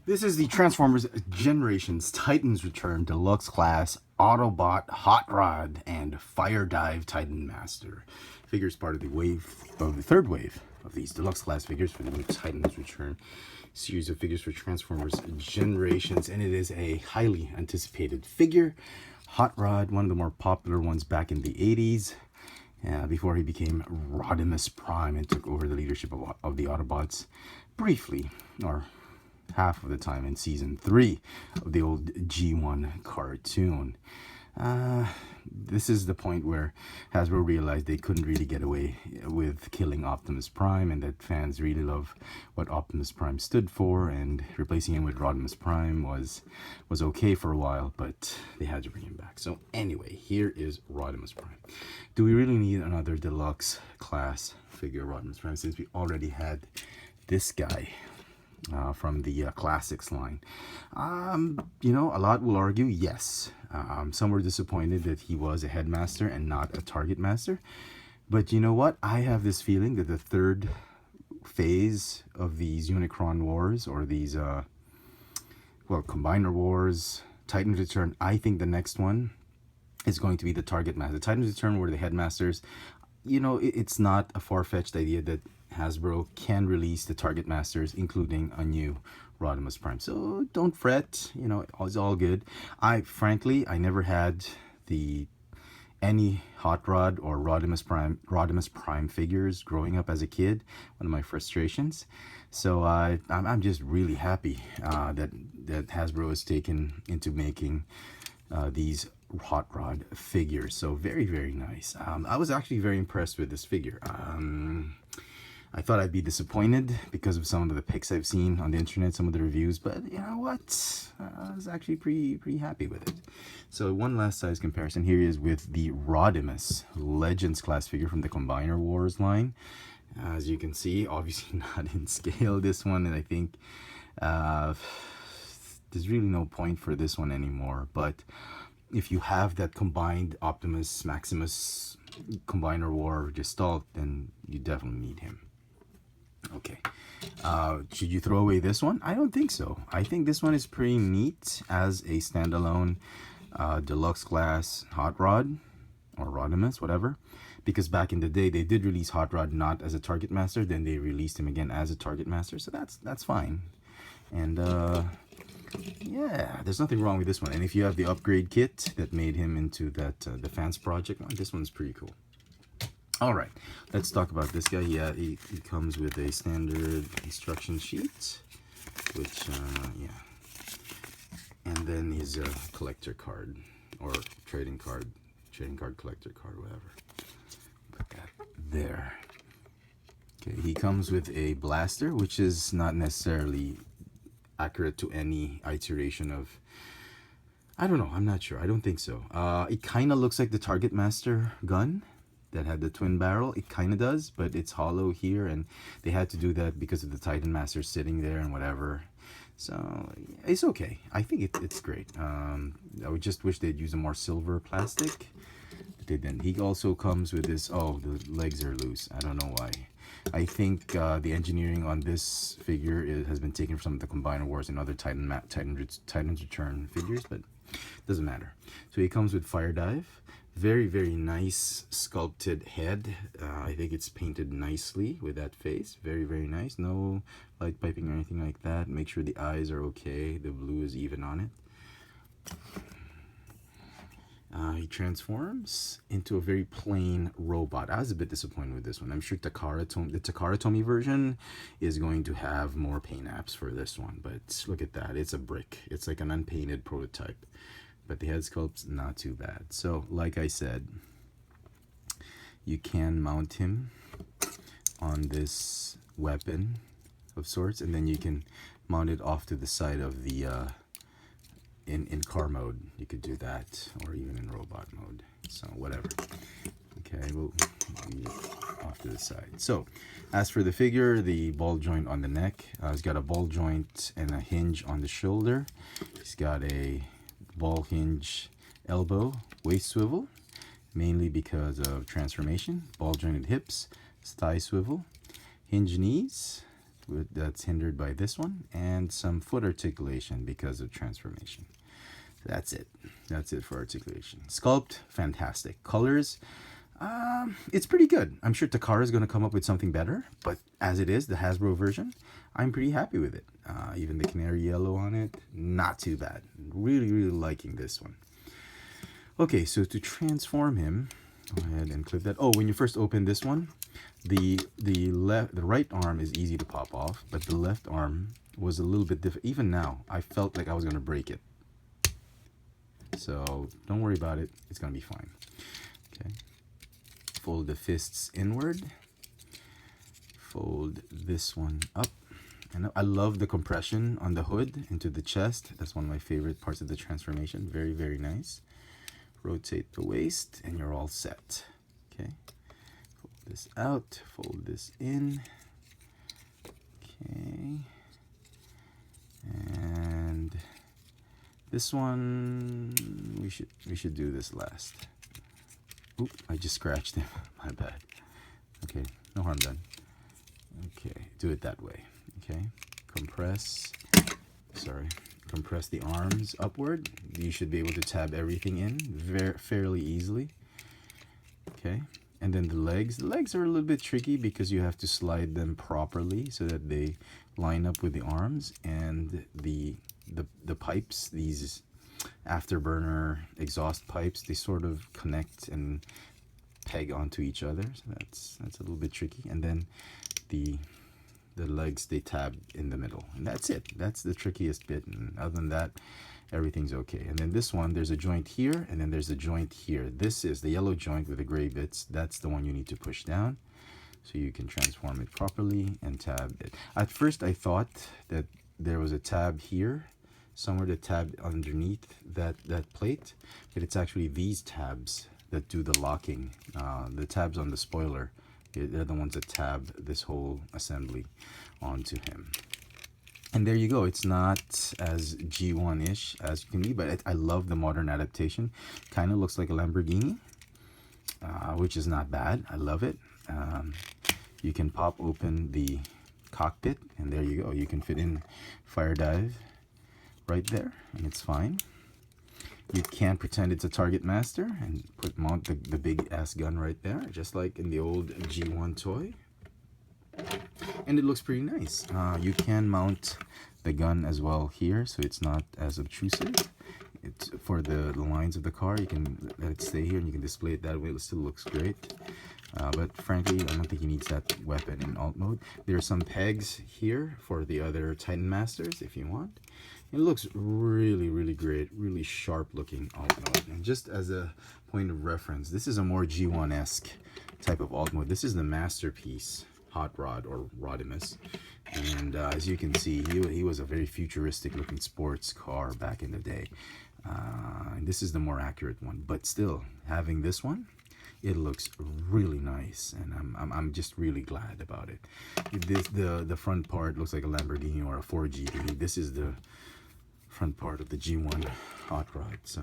This is the Transformers Generations Titans Return Deluxe Class Autobot Hot Rod and Fire Dive Titan Master. Figures part of the third wave of these deluxe class figures for the new Titans Return series of figures for Transformers Generations, and it is a highly anticipated figure. Hot Rod, one of the more popular ones back in the 80s. Before he became Rodimus Prime and took over the leadership of the Autobots briefly, or half of the time in season 3 of the old G1 cartoon. This is the point where Hasbro realized they couldn't really get away with killing Optimus Prime, and that fans really love what Optimus Prime stood for, and replacing him with Rodimus Prime was okay for a while, but they had to bring him back. So anyway, here is Rodimus Prime. Do we really need another deluxe class figure of Rodimus Prime, since we already had this guy from the classics line? You know, a lot will argue yes. Some were disappointed that he was a headmaster and not a target master, but you know what, I have this feeling that the third phase of these Unicron wars, or these well, Combiner Wars, Titans Return, I think the next one is going to be the target master. The Titans Return were the headmasters. You know, it's not a far-fetched idea that Hasbro can release the target masters, including a new Rodimus Prime. So don't fret, you know, it's all good. Frankly, I never had any Hot Rod or Rodimus Prime figures growing up as a kid. One of my frustrations. So I'm just really happy that Hasbro has taken into making these Hot Rod figures. So very, very nice. I was actually very impressed with this figure. I thought I'd be disappointed because of some of the pics I've seen on the internet, some of the reviews, but you know what? I was actually pretty happy with it. So one last size comparison here is with the Rodimus Legends class figure from the Combiner Wars line. As you can see, obviously not in scale, this one, and I think there's really no point for this one anymore. But if you have that combined Optimus Maximus Combiner War Gestalt, then you definitely need him. Okay, should you throw away this one? I don't think so. I think this one is pretty neat as a standalone deluxe class Hot Rod, or Rodimus, whatever, because back in the day they did release Hot Rod not as a target master, then they released him again as a target master, so that's fine. And yeah, there's nothing wrong with this one. And if you have the upgrade kit that made him into that the fans project one, this one's pretty cool. All right, let's talk about this guy. Yeah, he comes with a standard instruction sheet, which yeah, and then his collector card, or trading card collector card, whatever. Put that there. Okay, he comes with a blaster, which is not necessarily accurate to any iteration of, I don't know, I'm not sure, I don't think so. It kind of looks like the Target Master gun that had the twin barrel. It kind of does, but it's hollow here, and they had to do that because of the Titan Master sitting there and whatever. So it's okay. I think it's great. I would just wish they'd use a more silver plastic, but they didn't. He also comes with this, oh, the legs are loose. I don't know why. I think the engineering on this figure has been taken from some of the Combiner Wars and other Titans Return figures, but doesn't matter. So he comes with Fire Dive. Very, very nice sculpted head. I think it's painted nicely with that face. Very, very nice. No light piping or anything like that. Make sure the eyes are okay. The blue is even on it. He transforms into a very plain robot. I was a bit disappointed with this one. I'm sure the Takara Tomy version is going to have more paint apps for this one, but look at that. It's a brick. It's like an unpainted prototype, but the head sculpt's not too bad. So like I said, you can mount him on this weapon of sorts, and then you can mount it off to the side of the in car mode. You could do that, or even in robot mode, so whatever. Okay, we'll leave it off to the side. So as for the figure, the ball joint on the neck, he's got a ball joint and a hinge on the shoulder. He's got a ball hinge elbow, waist swivel, mainly because of transformation. Ball jointed hips, thigh swivel, hinge knees, that's hindered by this one, and some foot articulation because of transformation. That's it. That's it for articulation. Sculpt, fantastic. Colors, it's pretty good. I'm sure Takara is going to come up with something better, but as it is, the Hasbro version, I'm pretty happy with it. Even the canary yellow on it, not too bad. Really, really liking this one. Okay, so to transform him, go ahead and clip that. Oh, when you first open this one, the right arm is easy to pop off, but the left arm was a little bit different. Even now, I felt like I was going to break it. So don't worry about it. It's going to be fine. Okay. Fold the fists inward. Fold this one up. And I love the compression on the hood into the chest. That's one of my favorite parts of the transformation. Very, very nice. Rotate the waist and you're all set. Okay. Fold this out. Fold this in. Okay. And this one we should do this last. Oop, I just scratched him. My bad. Okay, no harm done. Okay, do it that way. Okay, compress the arms upward. You should be able to tab everything in fairly easily. Okay, and then the legs are a little bit tricky because you have to slide them properly so that they line up with the arms, and the pipes, these afterburner exhaust pipes, they sort of connect and peg onto each other, so that's a little bit tricky. And then the legs, they tab in the middle, and that's it. That's the trickiest bit, and other than that, everything's okay. And then this one, there's a joint here, and then there's a joint here. This is the yellow joint with the gray bits. That's the one you need to push down so you can transform it properly and tab it. At first, I thought that there was a tab here, somewhere to tab underneath that plate, but it's actually these tabs that do the locking. The tabs on the spoiler, they're the ones that tab this whole assembly onto him. And there you go. It's not as G1-ish as you can be, but I love the modern adaptation. Kind of looks like a Lamborghini, which is not bad. I love it. You can pop open the cockpit, and there you go. You can fit in fire dive right there, and it's fine. You can pretend it's a target master and mount the big ass gun right there, just like in the old G1 toy. And it looks pretty nice. You can mount the gun as well here, so it's not as obtrusive. It's for the lines of the car. You can let it stay here and you can display it that way. It still looks great. But frankly, I don't think he needs that weapon in alt mode. There are some pegs here for the other Titan Masters if you want. It looks really, really great, really sharp looking alt mode. And just as a point of reference, this is a more G1-esque type of alt mode. This is the Masterpiece Hot Rod, or Rodimus. And as you can see, he was a very futuristic looking sports car back in the day. And this is the more accurate one, but still, having this one, it looks really nice, and I'm just really glad about it. The front part looks like a Lamborghini or a 4GT. This is the front part of the G1 Hot Rod, so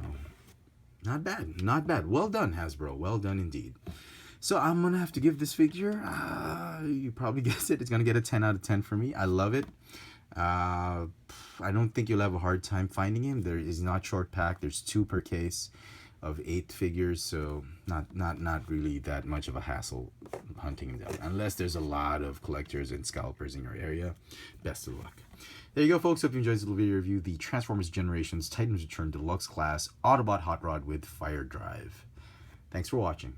not bad, not bad. Well done, Hasbro, well done indeed. So I'm gonna have to give this figure, you probably guessed it, it's gonna get a 10 out of 10 for me. I love it. I don't think you'll have a hard time finding him. There is not short pack. There's 2 per case of 8 figures, so not really that much of a hassle hunting him down, unless there's a lot of collectors and scalpers in your area. Best of luck. There you go, folks. Hope you enjoyed this little video review. The Transformers Generations Titans Return Deluxe Class Autobot Hot Rod with Fire Drive. Thanks for watching.